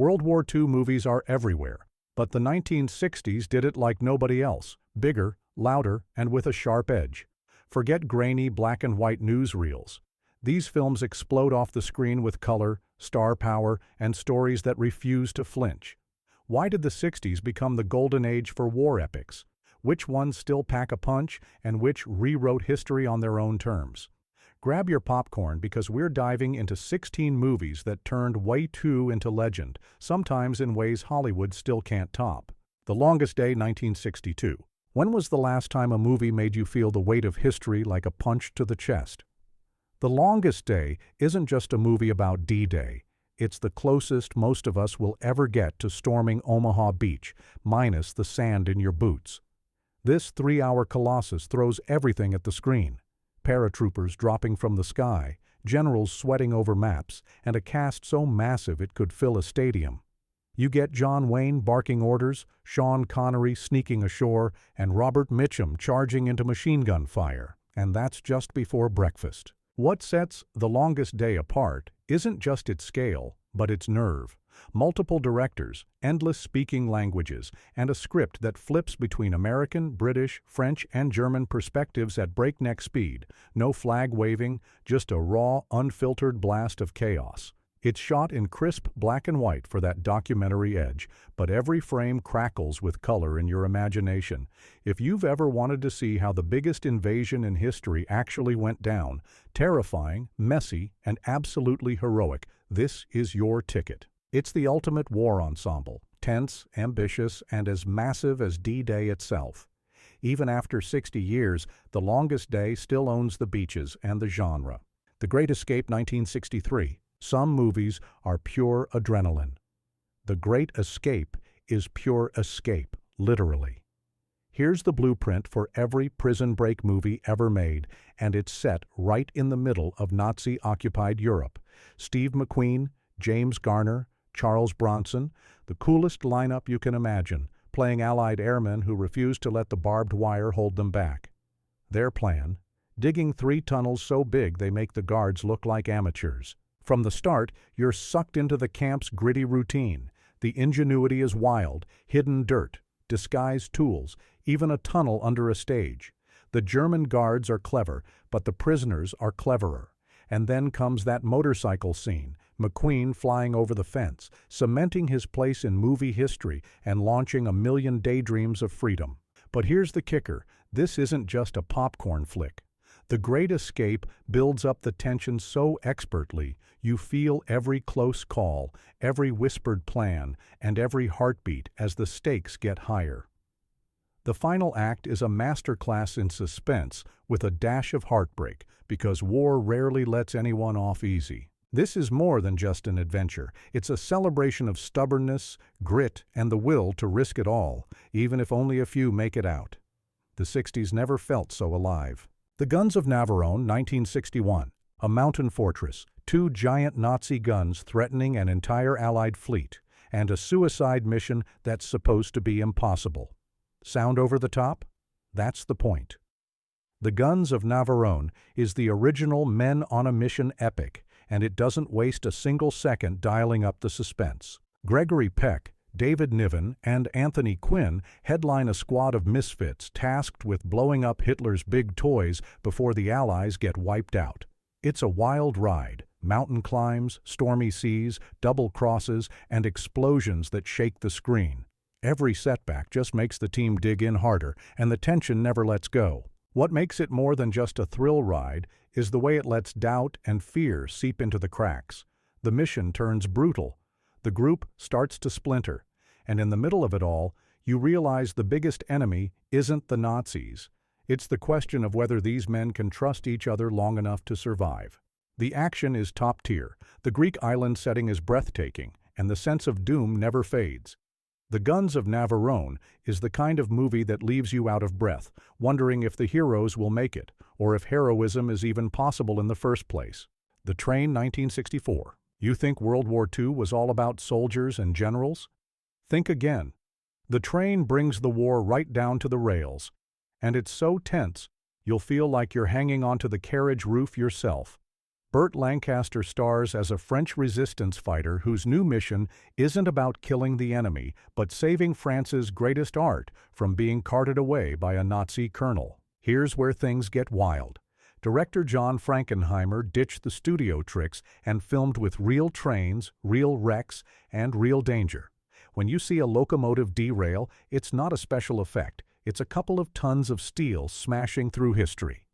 World War II movies are everywhere, but the 1960s did it like nobody else, bigger, louder, and with a sharp edge. Forget grainy black and white newsreels. These films explode off the screen with color, star power, and stories that refuse to flinch. Why did the 60s become the golden age for war epics? Which ones still pack a punch, and which rewrote history on their own terms? Grab your popcorn because we're diving into 16 movies that turned WWII into legend, sometimes in ways Hollywood still can't top. The Longest Day, 1962. When was the last time a movie made you feel the weight of history like a punch to the chest? The Longest Day isn't just a movie about D-Day. It's the closest most of us will ever get to storming Omaha Beach, minus the sand in your boots. This 3-hour colossus throws everything at the screen. Paratroopers dropping from the sky, generals sweating over maps, and a cast so massive it could fill a stadium. You get John Wayne barking orders, Sean Connery sneaking ashore, and Robert Mitchum charging into machine gun fire. And that's just before breakfast. What sets The Longest Day apart isn't just its scale, but its nerve. Multiple directors, endless speaking languages, and a script that flips between American, British, French, and German perspectives at breakneck speed. No flag waving, just a raw, unfiltered blast of chaos. It's shot in crisp black and white for that documentary edge, but every frame crackles with color in your imagination. If you've ever wanted to see how the biggest invasion in history actually went down, terrifying, messy, and absolutely heroic, this is your ticket. It's the ultimate war ensemble, tense, ambitious, and as massive as D-Day itself. Even after 60 years, The Longest Day still owns the beaches and the genre. The Great Escape, 1963. Some movies are pure adrenaline. The Great Escape is pure escape, literally. Here's the blueprint for every prison break movie ever made, and it's set right in the middle of Nazi-occupied Europe. Steve McQueen, James Garner, Charles Bronson, the coolest lineup you can imagine, playing Allied airmen who refuse to let the barbed wire hold them back. Their plan? Digging 3 tunnels so big they make the guards look like amateurs. From the start, you're sucked into the camp's gritty routine. The ingenuity is wild, hidden dirt, disguised tools, even a tunnel under a stage. The German guards are clever, but the prisoners are cleverer. And then comes that motorcycle scene, McQueen flying over the fence, cementing his place in movie history and launching a million daydreams of freedom. But here's the kicker, this isn't just a popcorn flick. The Great Escape builds up the tension so expertly, you feel every close call, every whispered plan, and every heartbeat as the stakes get higher. The final act is a masterclass in suspense with a dash of heartbreak, because war rarely lets anyone off easy. This is more than just an adventure. It's a celebration of stubbornness, grit, and the will to risk it all, even if only a few make it out. The 60s never felt so alive. The Guns of Navaron, 1961. A mountain fortress, 2 giant Nazi guns threatening an entire Allied fleet, and a suicide mission that's supposed to be impossible. Sound over the top? That's the point. The Guns of Navaron is the original men-on-a-mission epic, and it doesn't waste a single second dialing up the suspense. Gregory Peck, David Niven, and Anthony Quinn headline a squad of misfits tasked with blowing up Hitler's big toys before the Allies get wiped out. It's a wild ride, mountain climbs, stormy seas, double crosses, and explosions that shake the screen. Every setback just makes the team dig in harder, and the tension never lets go. What makes it more than just a thrill ride is the way it lets doubt and fear seep into the cracks. The mission turns brutal. The group starts to splinter, and in the middle of it all, you realize the biggest enemy isn't the Nazis. It's the question of whether these men can trust each other long enough to survive. The action is top tier, the Greek island setting is breathtaking, and the sense of doom never fades. The Guns of Navaron is the kind of movie that leaves you out of breath, wondering if the heroes will make it, or if heroism is even possible in the first place. The Train, 1964. You think World War II was all about soldiers and generals? Think again. The Train brings the war right down to the rails, and it's so tense, you'll feel like you're hanging onto the carriage roof yourself. Burt Lancaster stars as a French resistance fighter whose new mission isn't about killing the enemy, but saving France's greatest art from being carted away by a Nazi colonel. Here's where things get wild. Director John Frankenheimer ditched the studio tricks and filmed with real trains, real wrecks, and real danger. When you see a locomotive derail, it's not a special effect. It's a couple of tons of steel smashing through history.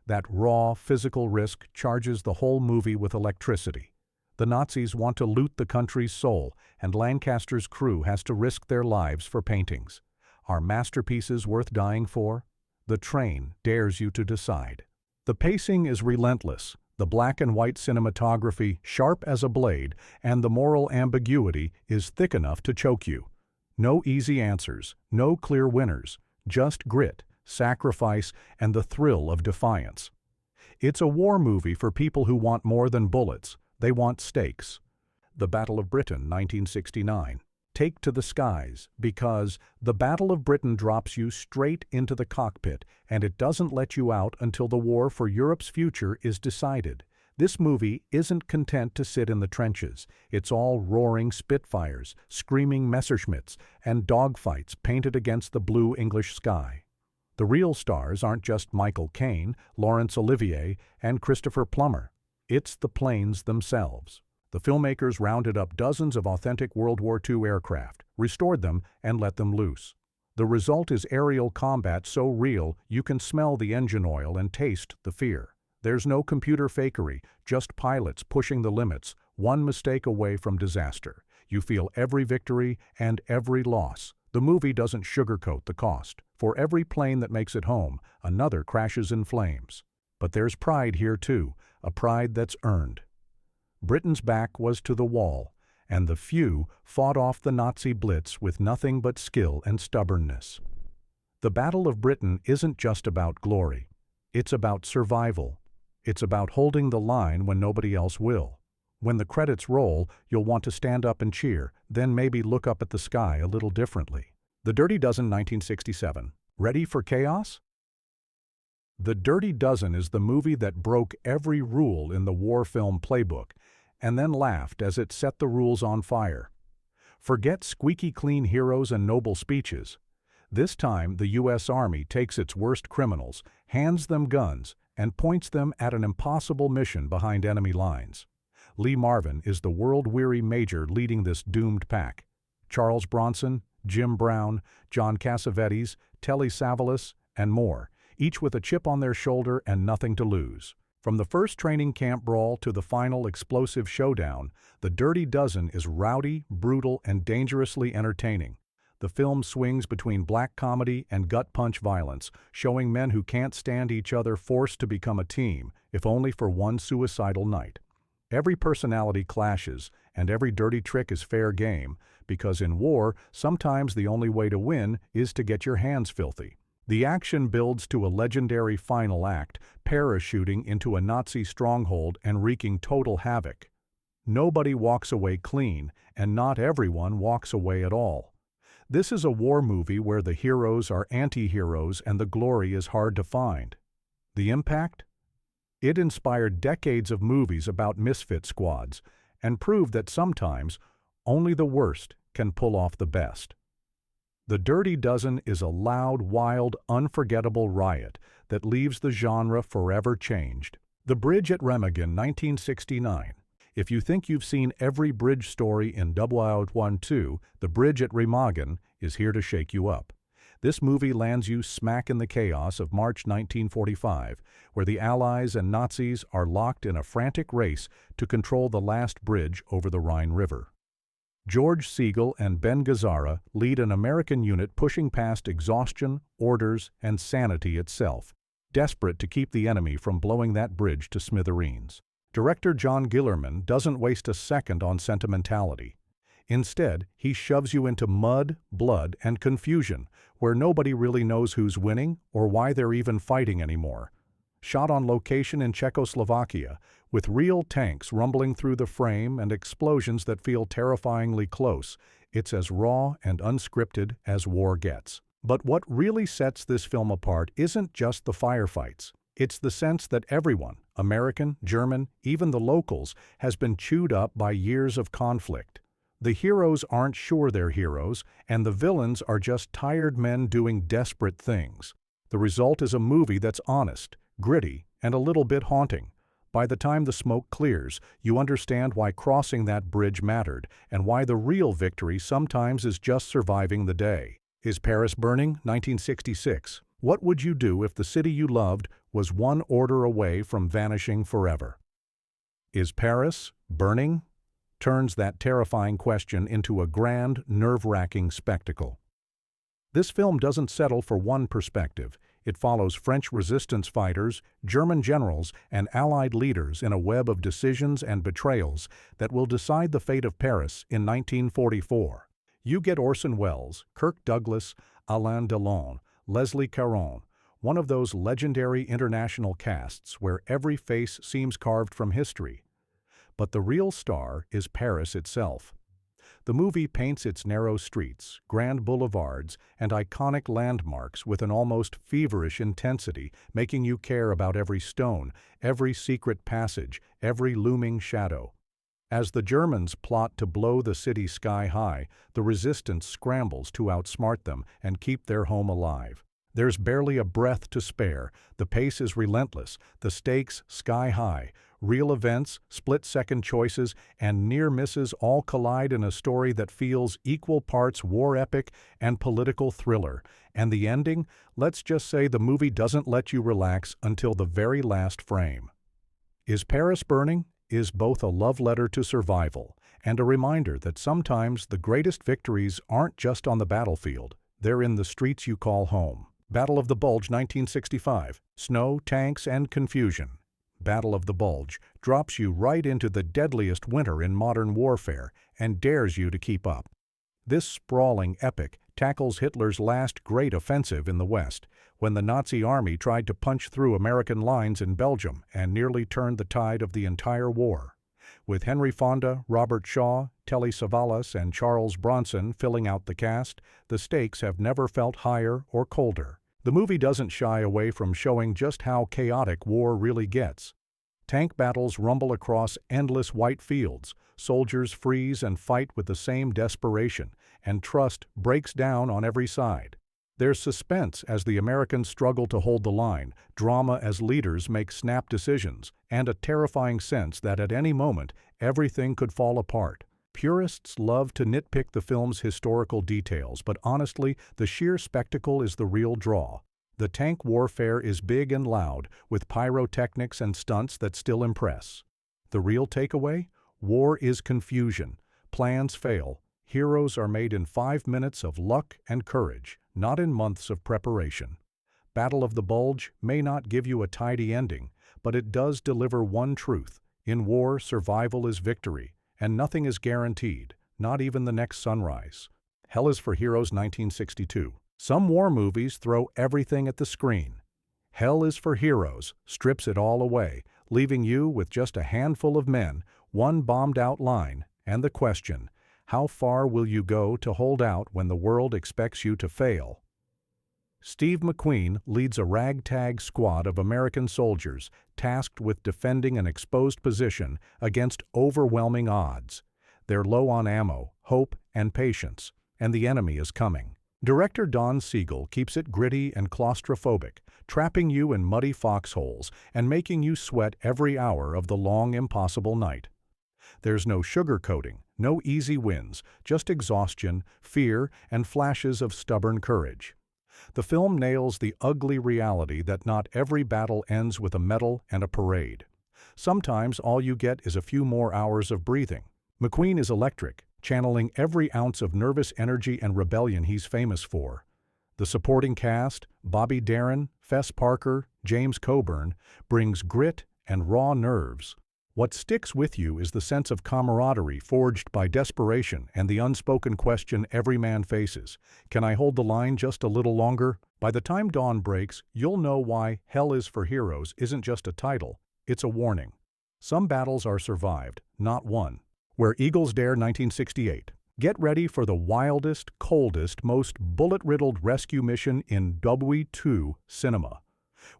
That raw, physical risk charges the whole movie with electricity. The Nazis want to loot the country's soul, and Lancaster's crew has to risk their lives for paintings. Are masterpieces worth dying for? The Train dares you to decide. The pacing is relentless, the black and white cinematography sharp as a blade, and the moral ambiguity is thick enough to choke you. No easy answers, no clear winners, just grit, sacrifice, and the thrill of defiance. It's a war movie for people who want more than bullets. They want stakes. The Battle of Britain, 1969. Take to the skies, because the Battle of Britain drops you straight into the cockpit, and it doesn't let you out until the war for Europe's future is decided. This movie isn't content to sit in the trenches. It's all roaring Spitfires, screaming Messerschmitts, and dogfights painted against the blue English sky. The real stars aren't just Michael Caine, Laurence Olivier, and Christopher Plummer. It's the planes themselves. The filmmakers rounded up dozens of authentic World War II aircraft, restored them, and let them loose. The result is aerial combat so real you can smell the engine oil and taste the fear. There's no computer fakery, just pilots pushing the limits, one mistake away from disaster. You feel every victory and every loss. The movie doesn't sugarcoat the cost. For every plane that makes it home, another crashes in flames. But there's pride here too, a pride that's earned. Britain's back was to the wall, and the few fought off the Nazi blitz with nothing but skill and stubbornness. The Battle of Britain isn't just about glory. It's about survival. It's about holding the line when nobody else will. When the credits roll, you'll want to stand up and cheer, then maybe look up at the sky a little differently. The Dirty Dozen, 1967. Ready for chaos? The Dirty Dozen is the movie that broke every rule in the war film playbook, and then laughed as it set the rules on fire. Forget squeaky clean heroes and noble speeches. This time, the U.S. Army takes its worst criminals, hands them guns, and points them at an impossible mission behind enemy lines. Lee Marvin is the world-weary major leading this doomed pack. Charles Bronson, Jim Brown, John Cassavetes, Telly Savalas, and more, each with a chip on their shoulder and nothing to lose. From the first training camp brawl to the final explosive showdown, The Dirty Dozen is rowdy, brutal, and dangerously entertaining. The film swings between black comedy and gut-punch violence, showing men who can't stand each other forced to become a team, if only for one suicidal night. Every personality clashes, and every dirty trick is fair game, because in war, sometimes the only way to win is to get your hands filthy. The action builds to a legendary final act, parachuting into a Nazi stronghold and wreaking total havoc. Nobody walks away clean, and not everyone walks away at all. This is a war movie where the heroes are anti-heroes and the glory is hard to find. The impact? It inspired decades of movies about misfit squads, and proved that sometimes only the worst can pull off the best. The Dirty Dozen is a loud, wild, unforgettable riot that leaves the genre forever changed. The Bridge at Remigan, 1969. If you think you've seen every bridge story in WWII, The Bridge at Remigan is here to shake you up. This movie lands you smack in the chaos of March 1945, where the Allies and Nazis are locked in a frantic race to control the last bridge over the Rhine River. George Siegel and Ben Gazzara lead an American unit pushing past exhaustion, orders, and sanity itself, desperate to keep the enemy from blowing that bridge to smithereens. Director John Guillermin doesn't waste a second on sentimentality. Instead, he shoves you into mud, blood, and confusion, where nobody really knows who's winning or why they're even fighting anymore. Shot on location in Czechoslovakia, with real tanks rumbling through the frame and explosions that feel terrifyingly close, it's as raw and unscripted as war gets. But what really sets this film apart isn't just the firefights. It's the sense that everyone, American, German, even the locals, has been chewed up by years of conflict. The heroes aren't sure they're heroes, and the villains are just tired men doing desperate things. The result is a movie that's honest, gritty, and a little bit haunting. By the time the smoke clears, you understand why crossing that bridge mattered, and why the real victory sometimes is just surviving the day. Is Paris Burning? 1966. What would you do if the city you loved was one order away from vanishing forever? Is Paris burning? Turns that terrifying question into a grand, nerve-wracking spectacle. This film doesn't settle for one perspective. It follows French resistance fighters, German generals, and Allied leaders in a web of decisions and betrayals that will decide the fate of Paris in 1944. You get Orson Welles, Kirk Douglas, Alain Delon, Leslie Caron, one of those legendary international casts where every face seems carved from history. But the real star is Paris itself. The movie paints its narrow streets, grand boulevards, and iconic landmarks with an almost feverish intensity, making you care about every stone, every secret passage, every looming shadow. As the Germans plot to blow the city sky high, the resistance scrambles to outsmart them and keep their home alive. There's barely a breath to spare. The pace is relentless, the stakes sky high. Real events, split-second choices, and near misses all collide in a story that feels equal parts war epic and political thriller. And the ending? Let's just say the movie doesn't let you relax until the very last frame. Is Paris Burning? Is both a love letter to survival and a reminder that sometimes the greatest victories aren't just on the battlefield, they're in the streets you call home. Battle of the Bulge, 1965. Snow, tanks, and confusion. Battle of the Bulge drops you right into the deadliest winter in modern warfare and dares you to keep up. This sprawling epic tackles Hitler's last great offensive in the West, when the Nazi army tried to punch through American lines in Belgium and nearly turned the tide of the entire war. With Henry Fonda, Robert Shaw, Telly Savalas, and Charles Bronson filling out the cast, the stakes have never felt higher or colder. The movie doesn't shy away from showing just how chaotic war really gets. Tank battles rumble across endless white fields, soldiers freeze and fight with the same desperation, and trust breaks down on every side. There's suspense as the Americans struggle to hold the line, drama as leaders make snap decisions, and a terrifying sense that at any moment, everything could fall apart. Purists love to nitpick the film's historical details, but honestly, the sheer spectacle is the real draw. The tank warfare is big and loud, with pyrotechnics and stunts that still impress. The real takeaway? War is confusion. Plans fail. Heroes are made in 5 minutes of luck and courage, not in months of preparation. Battle of the Bulge may not give you a tidy ending, but it does deliver one truth. In war, survival is victory, and nothing is guaranteed, not even the next sunrise. Hell is for Heroes, 1962. Some war movies throw everything at the screen. Hell is for Heroes strips it all away, leaving you with just a handful of men, one bombed-out line, and the question, how far will you go to hold out when the world expects you to fail? Steve McQueen leads a ragtag squad of American soldiers tasked with defending an exposed position against overwhelming odds. They're low on ammo, hope, and patience, and the enemy is coming. Director Don Siegel keeps it gritty and claustrophobic, trapping you in muddy foxholes and making you sweat every hour of the long, impossible night. There's no sugarcoating, no easy wins, just exhaustion, fear, and flashes of stubborn courage. The film nails the ugly reality that not every battle ends with a medal and a parade. Sometimes all you get is a few more hours of breathing. McQueen is electric, channeling every ounce of nervous energy and rebellion he's famous for. The supporting cast, Bobby Darin, Fess Parker, James Coburn, brings grit and raw nerves. What sticks with you is the sense of camaraderie forged by desperation and the unspoken question every man faces. Can I hold the line just a little longer? By the time dawn breaks, you'll know why Hell is for Heroes isn't just a title, it's a warning. Some battles are survived, not won. Where Eagles Dare, 1968. Get ready for the wildest, coldest, most bullet-riddled rescue mission in WWII cinema.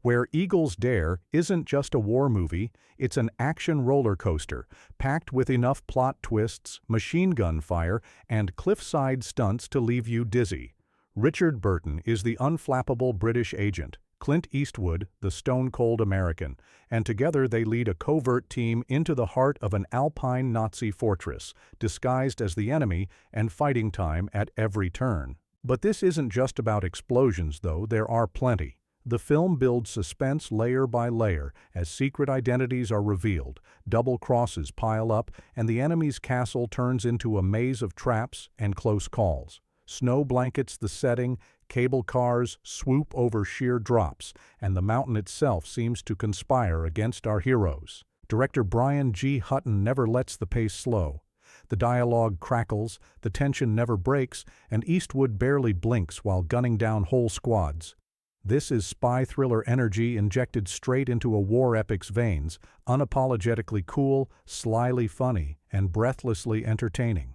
Where Eagles Dare isn't just a war movie, it's an action roller coaster, packed with enough plot twists, machine gun fire, and cliffside stunts to leave you dizzy. Richard Burton is the unflappable British agent, Clint Eastwood the stone-cold American, and together they lead a covert team into the heart of an alpine Nazi fortress, disguised as the enemy and fighting time at every turn. But this isn't just about explosions, though. There are plenty. The film builds suspense layer by layer as secret identities are revealed, double crosses pile up, and the enemy's castle turns into a maze of traps and close calls. Snow blankets the setting, cable cars swoop over sheer drops, and the mountain itself seems to conspire against our heroes. Director Brian G. Hutton never lets the pace slow. The dialogue crackles, the tension never breaks, and Eastwood barely blinks while gunning down whole squads. This is spy thriller energy injected straight into a war epic's veins, unapologetically cool, slyly funny, and breathlessly entertaining.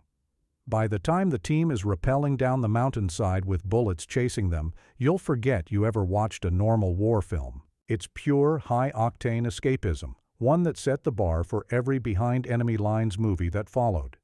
By the time the team is rappelling down the mountainside with bullets chasing them, you'll forget you ever watched a normal war film. It's pure, high-octane escapism, one that set the bar for every Behind Enemy Lines movie that followed.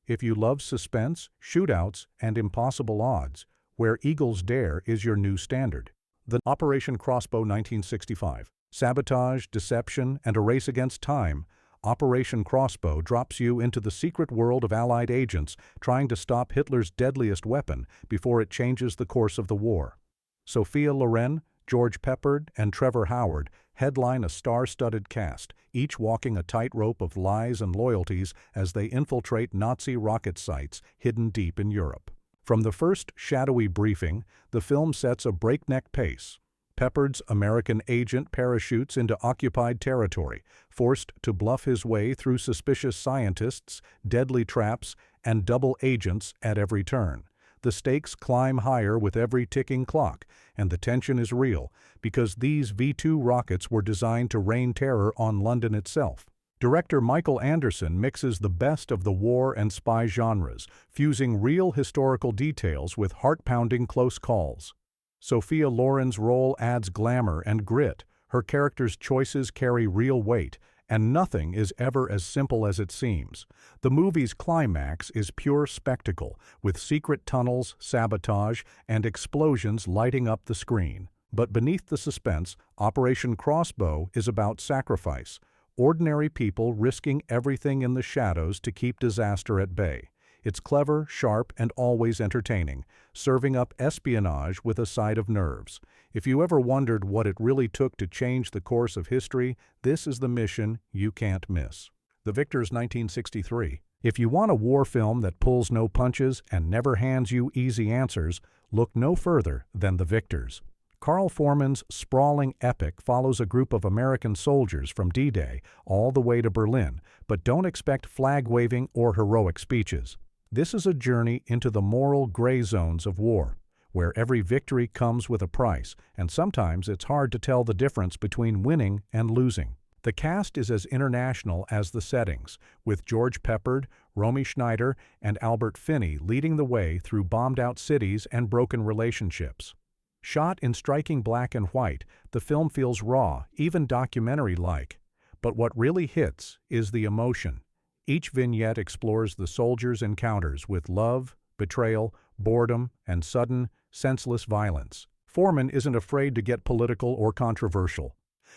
If you love suspense, shootouts, and impossible odds, Where Eagles Dare is your new standard. The Operation Crossbow 1965. Sabotage, deception, and a race against time. Operation Crossbow drops you into the secret world of Allied agents trying to stop Hitler's deadliest weapon before it changes the course of the war. Sophia Loren, George Peppard, and Trevor Howard headline a star-studded cast, each walking a tightrope of lies and loyalties as they infiltrate Nazi rocket sites hidden deep in Europe. From the first shadowy briefing, the film sets a breakneck pace. Peppard's American agent parachutes into occupied territory, forced to bluff his way through suspicious scientists, deadly traps, and double agents at every turn. The stakes climb higher with every ticking clock, and the tension is real, because these V-2 rockets were designed to rain terror on London itself. Director Michael Anderson mixes the best of the war and spy genres, fusing real historical details with heart-pounding close calls. Sophia Loren's role adds glamour and grit, her character's choices carry real weight, and nothing is ever as simple as it seems. The movie's climax is pure spectacle, with secret tunnels, sabotage, and explosions lighting up the screen. But beneath the suspense, Operation Crossbow is about sacrifice, ordinary people risking everything in the shadows to keep disaster at bay. It's clever, sharp, and always entertaining, serving up espionage with a side of nerves. If you ever wondered what it really took to change the course of history, this is the mission you can't miss. The Victors 1963. If you want a war film that pulls no punches and never hands you easy answers, look no further than The Victors. Carl Foreman's sprawling epic follows a group of American soldiers from D-Day all the way to Berlin, but don't expect flag-waving or heroic speeches. This is a journey into the moral gray zones of war, where every victory comes with a price, and sometimes it's hard to tell the difference between winning and losing. The cast is as international as the settings, with George Peppard, Romy Schneider, and Albert Finney leading the way through bombed-out cities and broken relationships. Shot in striking black and white, the film feels raw, even documentary-like. But what really hits is the emotion. Each vignette explores the soldiers' encounters with love, betrayal, boredom, and sudden, senseless violence. Foreman isn't afraid to get political or controversial.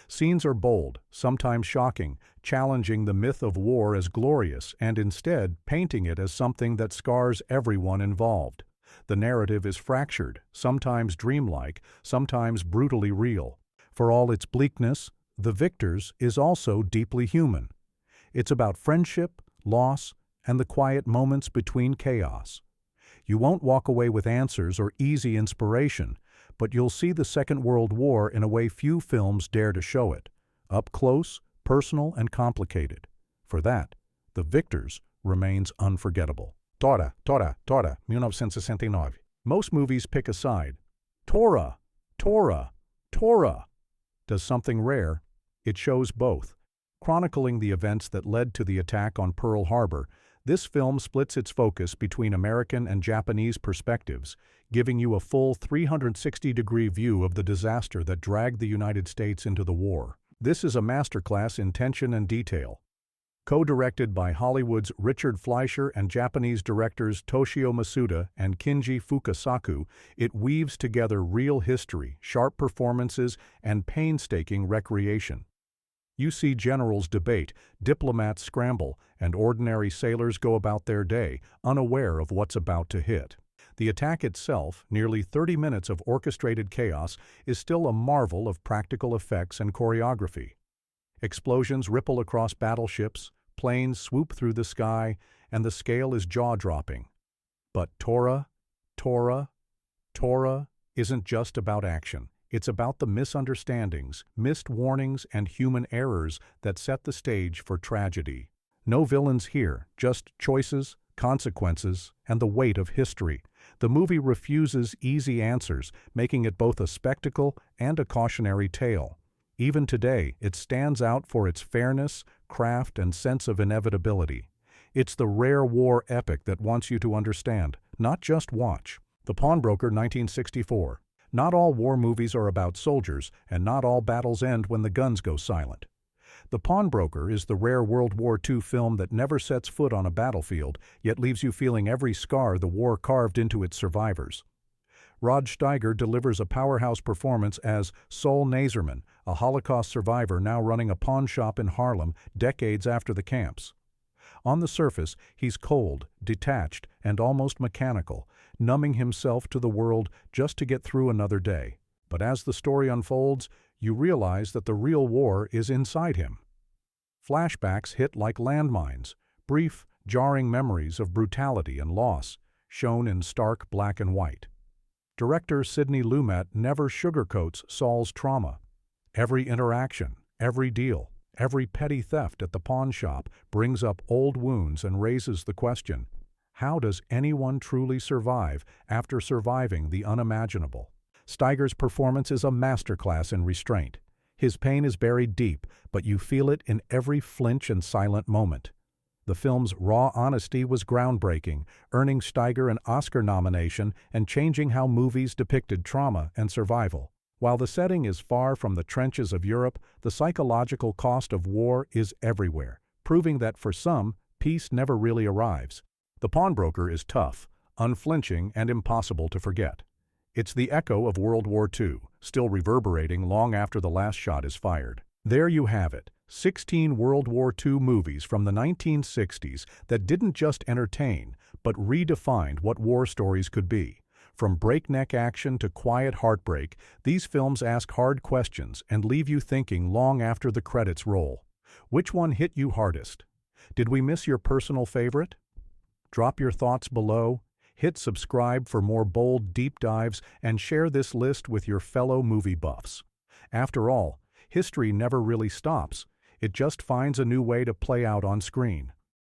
Scenes are bold, sometimes shocking, challenging the myth of war as glorious and instead painting it as something that scars everyone involved. The narrative is fractured, sometimes dreamlike, sometimes brutally real. For all its bleakness, The Victors is also deeply human. It's about friendship, loss, and the quiet moments between chaos. You won't walk away with answers or easy inspiration, but you'll see the Second World War in a way few films dare to show it. Up close, personal, and complicated. For that, The Victors remains unforgettable. Tora, 1969. Most movies pick a side. Tora does something rare. It shows both. Chronicling the events that led to the attack on Pearl Harbor, This film splits its focus between American and Japanese perspectives, giving you a full 360-degree view of the disaster that dragged the United States into the war. This is a masterclass in tension and detail. Co-directed by Hollywood's Richard Fleischer and Japanese directors Toshio Masuda and Kinji Fukasaku, it weaves together real history, sharp performances, and painstaking recreation. You see generals debate, diplomats scramble, and ordinary sailors go about their day, unaware of what's about to hit. The attack itself, nearly 30 minutes of orchestrated chaos, is still a marvel of practical effects and choreography. Explosions ripple across battleships, planes swoop through the sky, and the scale is jaw-dropping. But Tora isn't just about action. It's about the misunderstandings, missed warnings, and human errors that set the stage for tragedy. No villains here, just choices, consequences, and the weight of history. The movie refuses easy answers, making it both a spectacle and a cautionary tale. Even today, it stands out for its fairness, craft, and sense of inevitability. It's the rare war epic that wants you to understand, not just watch. The Pawnbroker, 1964. Not all war movies are about soldiers, and not all battles end when the guns go silent. The Pawnbroker is the rare World War II film that never sets foot on a battlefield, yet leaves you feeling every scar the war carved into its survivors. Rod Steiger delivers a powerhouse performance as Sol Nazerman, a Holocaust survivor now running a pawn shop in Harlem decades after the camps. On the surface, he's cold, detached, and almost mechanical, numbing himself to the world just to get through another day. But as the story unfolds, you realize that the real war is inside him. Flashbacks hit like landmines, brief, jarring memories of brutality and loss, shown in stark black and white. Director Sidney Lumet never sugarcoats Sol's trauma. Every interaction, every deal, every petty theft at the pawn shop brings up old wounds and raises the question, how does anyone truly survive after surviving the unimaginable? Steiger's performance is a masterclass in restraint. His pain is buried deep, but you feel it in every flinch and silent moment. The film's raw honesty was groundbreaking, earning Steiger an Oscar nomination and changing how movies depicted trauma and survival. While the setting is far from the trenches of Europe, the psychological cost of war is everywhere, proving that for some, peace never really arrives. The Pawnbroker is tough, unflinching, and impossible to forget. It's the echo of World War II, still reverberating long after the last shot is fired. There you have it, 16 World War II movies from the 1960s that didn't just entertain, but redefined what war stories could be. From breakneck action to quiet heartbreak, these films ask hard questions and leave you thinking long after the credits roll. Which one hit you hardest? Did we miss your personal favorite? Drop your thoughts below. Hit subscribe for more bold deep dives and share this list with your fellow movie buffs. After all, history never really stops. It just finds a new way to play out on screen.